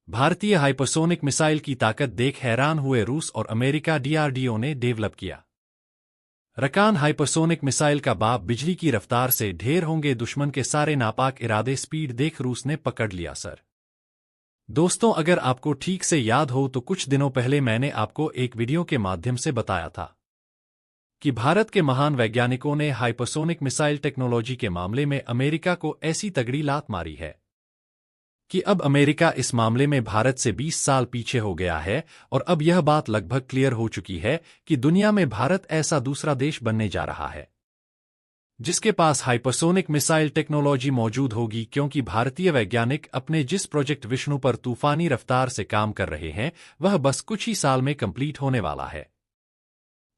भारतीय hypersonic missile की ताकत देख हैरान हुए रूस और अमेरिका। डीआरडीओ ने डेवलप किया रकान हाइपरसोनिक मिसाइल का बाप। बिजली की रफ्तार से ढेर होंगे दुश्मन के सारे नापाक इरादे। स्पीड देख रूस ने पकड़ लिया सर। दोस्तों, अगर आपको ठीक से याद हो तो कुछ दिनों पहले मैंने आपको एक वीडियो के माध्यम से बताया था कि भारत के महान वैज्ञानिकों ने हाइपरसोनिक मिसाइल टेक्नोलॉजी के मामले में अमेरिका को ऐसी तगड़ी लात मारी है कि अब अमेरिका इस मामले में भारत से 20 साल पीछे हो गया है। और अब यह बात लगभग क्लियर हो चुकी है कि दुनिया में भारत ऐसा दूसरा देश बनने जा रहा है जिसके पास हाइपरसोनिक मिसाइल टेक्नोलॉजी मौजूद होगी, क्योंकि भारतीय वैज्ञानिक अपने जिस प्रोजेक्ट विष्णु पर तूफानी रफ्तार से काम कर रहे हैं वह बस कुछ ही साल में कंप्लीट होने वाला है।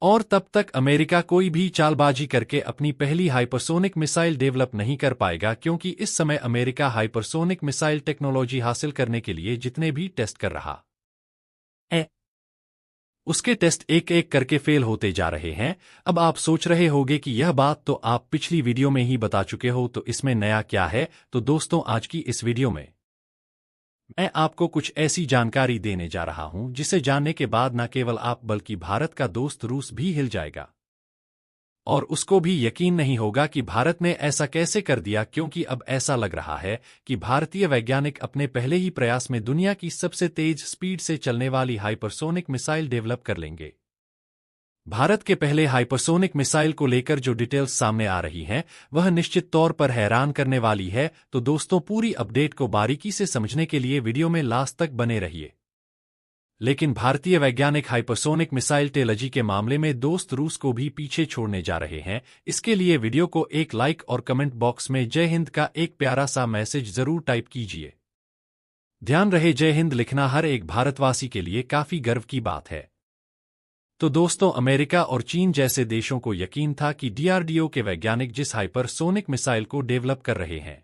और तब तक अमेरिका कोई भी चालबाजी करके अपनी पहली हाइपरसोनिक मिसाइल डेवलप नहीं कर पाएगा, क्योंकि इस समय अमेरिका हाइपरसोनिक मिसाइल टेक्नोलॉजी हासिल करने के लिए जितने भी टेस्ट कर रहा है उसके टेस्ट एक एक करके फेल होते जा रहे हैं। अब आप सोच रहे होंगे कि यह बात तो आप पिछली वीडियो में ही बता चुके हो, तो इसमें नया क्या है। तो दोस्तों, आज की इस वीडियो में मैं आपको कुछ ऐसी जानकारी देने जा रहा हूं जिसे जानने के बाद न केवल आप बल्कि भारत का दोस्त रूस भी हिल जाएगा और उसको भी यकीन नहीं होगा कि भारत ने ऐसा कैसे कर दिया, क्योंकि अब ऐसा लग रहा है कि भारतीय वैज्ञानिक अपने पहले ही प्रयास में दुनिया की सबसे तेज स्पीड से चलने वाली हाइपरसोनिक मिसाइल डेवलप कर लेंगे। भारत के पहले हाइपरसोनिक मिसाइल को लेकर जो डिटेल्स सामने आ रही हैं वह निश्चित तौर पर हैरान करने वाली है। तो दोस्तों, पूरी अपडेट को बारीकी से समझने के लिए वीडियो में लास्ट तक बने रहिए। लेकिन भारतीय वैज्ञानिक हाइपरसोनिक मिसाइल टेक्नोलॉजी के मामले में दोस्त रूस को भी पीछे छोड़ने जा रहे हैं। इसके लिए वीडियो को एक लाइक और कमेंट बॉक्स में जय हिंद का एक प्यारा सा मैसेज जरूर टाइप कीजिए। ध्यान रहे, जय हिंद लिखना हर एक भारतवासी के लिए काफी गर्व की बात है। तो दोस्तों, अमेरिका और चीन जैसे देशों को यकीन था कि डीआरडीओ के वैज्ञानिक जिस हाइपरसोनिक मिसाइल को डेवलप कर रहे हैं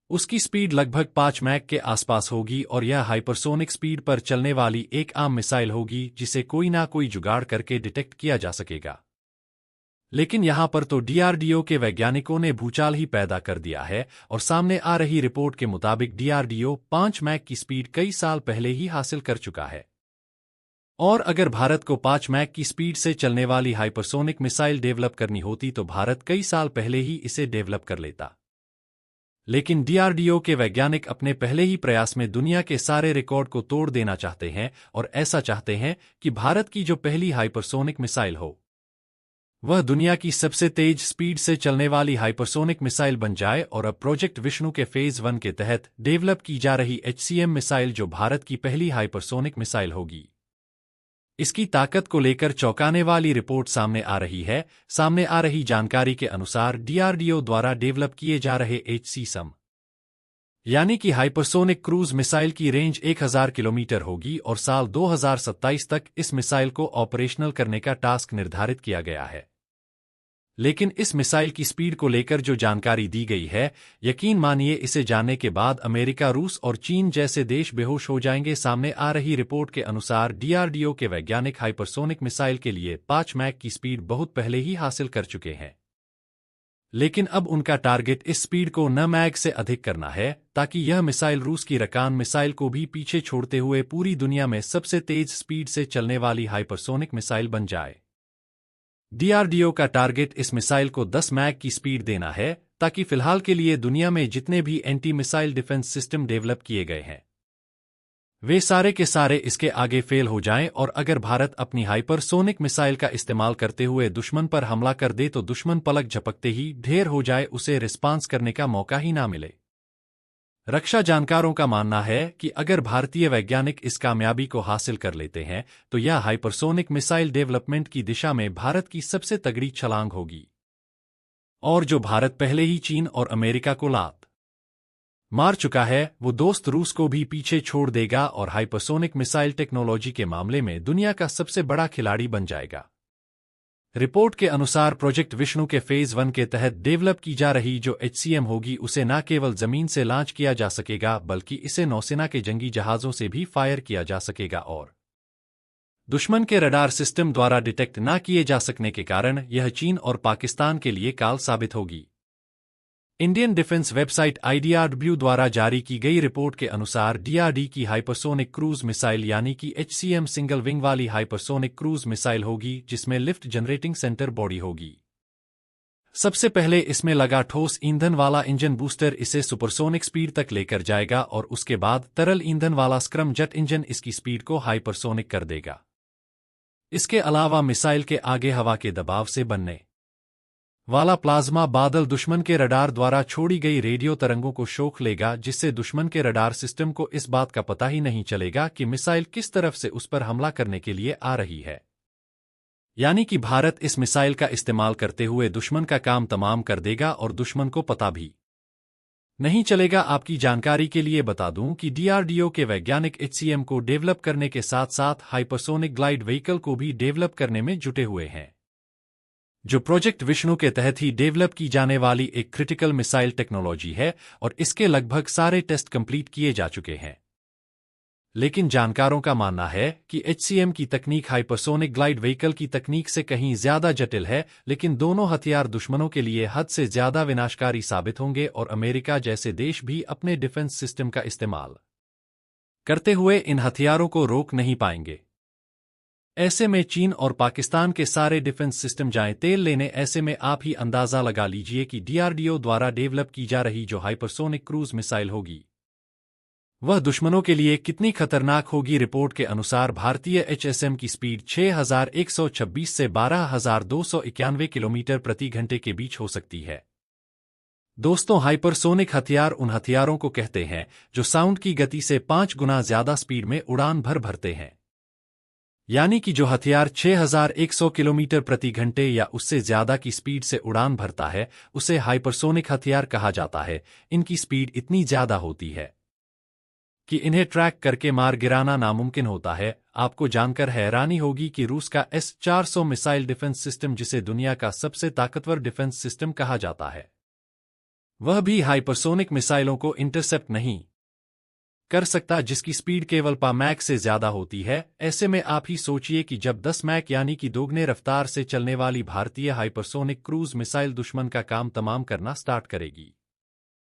उसकी स्पीड लगभग 5 मैक के आसपास होगी और यह हाइपरसोनिक स्पीड पर चलने वाली एक आम मिसाइल होगी जिसे कोई ना कोई जुगाड़ करके डिटेक्ट किया जा सकेगा। लेकिन यहां पर तो डीआरडीओ के वैज्ञानिकों ने भूचाल ही पैदा कर दिया है और सामने आ रही रिपोर्ट के मुताबिक डीआरडीओ 5 मैक की स्पीड कई साल पहले ही हासिल कर चुका है। और अगर भारत को 5 मैक की स्पीड से चलने वाली हाइपरसोनिक मिसाइल डेवलप करनी होती तो भारत कई साल पहले ही इसे डेवलप कर लेता। लेकिन डीआरडीओ के वैज्ञानिक अपने पहले ही प्रयास में दुनिया के सारे रिकॉर्ड को तोड़ देना चाहते हैं और ऐसा चाहते हैं कि भारत की जो पहली हाइपरसोनिक मिसाइल हो वह दुनिया की सबसे तेज स्पीड से चलने वाली हाइपरसोनिक मिसाइल बन जाए। और अब प्रोजेक्ट विष्णु के फेज 1 के तहत डेवलप की जा रही HCM मिसाइल जो भारत की पहली हाइपरसोनिक मिसाइल होगी, इसकी ताकत को लेकर चौंकाने वाली रिपोर्ट सामने आ रही है। सामने आ रही जानकारी के अनुसार डीआरडीओ द्वारा डेवलप किए जा रहे HCSM यानी कि हाइपरसोनिक क्रूज मिसाइल की रेंज 1000 किलोमीटर होगी और साल 2027 तक इस मिसाइल को ऑपरेशनल करने का टास्क निर्धारित किया गया है। लेकिन इस मिसाइल की स्पीड को लेकर जो जानकारी दी गई है, यकीन मानिए इसे जानने के बाद अमेरिका, रूस और चीन जैसे देश बेहोश हो जाएंगे। सामने आ रही रिपोर्ट के अनुसार डीआरडीओ के वैज्ञानिक हाइपरसोनिक मिसाइल के लिए 5 मैक की स्पीड बहुत पहले ही हासिल कर चुके हैं। लेकिन अब उनका टारगेट इस स्पीड को 9 मैक से अधिक करना है ताकि यह मिसाइल रूस की रकान मिसाइल को भी पीछे छोड़ते हुए पूरी दुनिया में सबसे तेज स्पीड से चलने वाली हाइपरसोनिक मिसाइल बन जाए। डीआरडीओ का टारगेट इस मिसाइल को 10 मैक की स्पीड देना है ताकि फिलहाल के लिए दुनिया में जितने भी anti missile defence system develop किए गए हैं वे सारे के सारे इसके आगे फेल हो जाएं। और अगर भारत अपनी हाइपरसोनिक मिसाइल का इस्तेमाल करते हुए दुश्मन पर हमला कर दे तो दुश्मन पलक झपकते ही ढेर हो जाए, उसे रिस्पांस करने का मौका ही ना मिले। रक्षा जानकारों का मानना है कि अगर भारतीय वैज्ञानिक इस कामयाबी को हासिल कर लेते हैं तो यह हाइपरसोनिक मिसाइल डेवलपमेंट की दिशा में भारत की सबसे तगड़ी छलांग होगी और जो भारत पहले ही चीन और अमेरिका को लात मार चुका है वो दोस्त रूस को भी पीछे छोड़ देगा और हाइपरसोनिक मिसाइल टेक्नोलॉजी के मामले में दुनिया का सबसे बड़ा खिलाड़ी बन जाएगा। रिपोर्ट के अनुसार प्रोजेक्ट विष्णु के फेज 1 के तहत डेवलप की जा रही जो HCM होगी उसे न केवल जमीन से लॉन्च किया जा सकेगा बल्कि इसे नौसेना के जंगी जहाजों से भी फायर किया जा सकेगा और दुश्मन के रडार सिस्टम द्वारा डिटेक्ट न किए जा सकने के कारण यह चीन और पाकिस्तान के लिए काल साबित होगी। इंडियन डिफेंस वेबसाइट IDRW द्वारा जारी की गई रिपोर्ट के अनुसार DRD की हाइपरसोनिक क्रूज मिसाइल यानी कि HCM सिंगल विंग वाली हाइपरसोनिक क्रूज मिसाइल होगी जिसमें लिफ्ट जनरेटिंग सेंटर बॉडी होगी। सबसे पहले इसमें लगा ठोस ईंधन वाला इंजन बूस्टर इसे सुपरसोनिक स्पीड तक लेकर जाएगा और उसके बाद तरल ईंधन वाला स्क्रम जेट इंजन इसकी स्पीड को हाइपरसोनिक कर देगा। इसके अलावा मिसाइल के आगे हवा के दबाव से बनने वाला प्लाज्मा बादल दुश्मन के रडार द्वारा छोड़ी गई रेडियो तरंगों को सोख लेगा, जिससे दुश्मन के रडार सिस्टम को इस बात का पता ही नहीं चलेगा कि मिसाइल किस तरफ से उस पर हमला करने के लिए आ रही है। यानी कि भारत इस मिसाइल का इस्तेमाल करते हुए दुश्मन का काम तमाम कर देगा और दुश्मन को पता भी नहीं चलेगा। आपकी जानकारी के लिए बता दूं कि DRDO के वैज्ञानिक HCM को डेवलप करने के साथ साथ हाइपरसोनिक ग्लाइड व्हीकल को भी डेवलप करने में जुटे हुए हैं, जो प्रोजेक्ट विष्णु के तहत ही डेवलप की जाने वाली एक क्रिटिकल मिसाइल टेक्नोलॉजी है और इसके लगभग सारे टेस्ट कंप्लीट किए जा चुके हैं। लेकिन जानकारों का मानना है कि HCM की तकनीक हाइपरसोनिक ग्लाइड व्हीकल की तकनीक से कहीं ज्यादा जटिल है, लेकिन दोनों हथियार दुश्मनों के लिए हद से ज्यादा विनाशकारी साबित होंगे और अमेरिका जैसे देश भी अपने डिफेंस सिस्टम का इस्तेमाल करते हुए इन हथियारों को रोक नहीं पाएंगे। ऐसे में चीन और पाकिस्तान के सारे डिफेंस सिस्टम जाएं तेल लेने। ऐसे में आप ही अंदाजा लगा लीजिए कि DRDO द्वारा डेवलप की जा रही जो हाइपरसोनिक क्रूज मिसाइल होगी वह दुश्मनों के लिए कितनी खतरनाक होगी। रिपोर्ट के अनुसार भारतीय HCM की स्पीड 6126 से 12291 किलोमीटर प्रति घंटे के बीच हो सकती है। दोस्तों, हाइपरसोनिक हथियार उन हथियारों को कहते हैं जो साउंड की गति से 5 गुना ज्यादा स्पीड में उड़ान भरते हैं। यानी कि जो हथियार 6100 किलोमीटर प्रति घंटे या उससे ज्यादा की स्पीड से उड़ान भरता है उसे हाइपरसोनिक हथियार कहा जाता है। इनकी स्पीड इतनी ज्यादा होती है कि इन्हें ट्रैक करके मार गिराना नामुमकिन होता है। आपको जानकर हैरानी होगी कि रूस का S-400 मिसाइल डिफेंस सिस्टम, जिसे दुनिया का सबसे ताकतवर डिफेंस सिस्टम कहा जाता है, वह भी हाइपरसोनिक मिसाइलों को इंटरसेप्ट नहीं कर सकता, जिसकी स्पीड केवल मैक से ज्यादा होती है। ऐसे में आप ही सोचिए कि जब 10 मैक यानी कि दोगुने रफ्तार से चलने वाली भारतीय हाइपरसोनिक क्रूज मिसाइल दुश्मन का काम तमाम करना स्टार्ट करेगी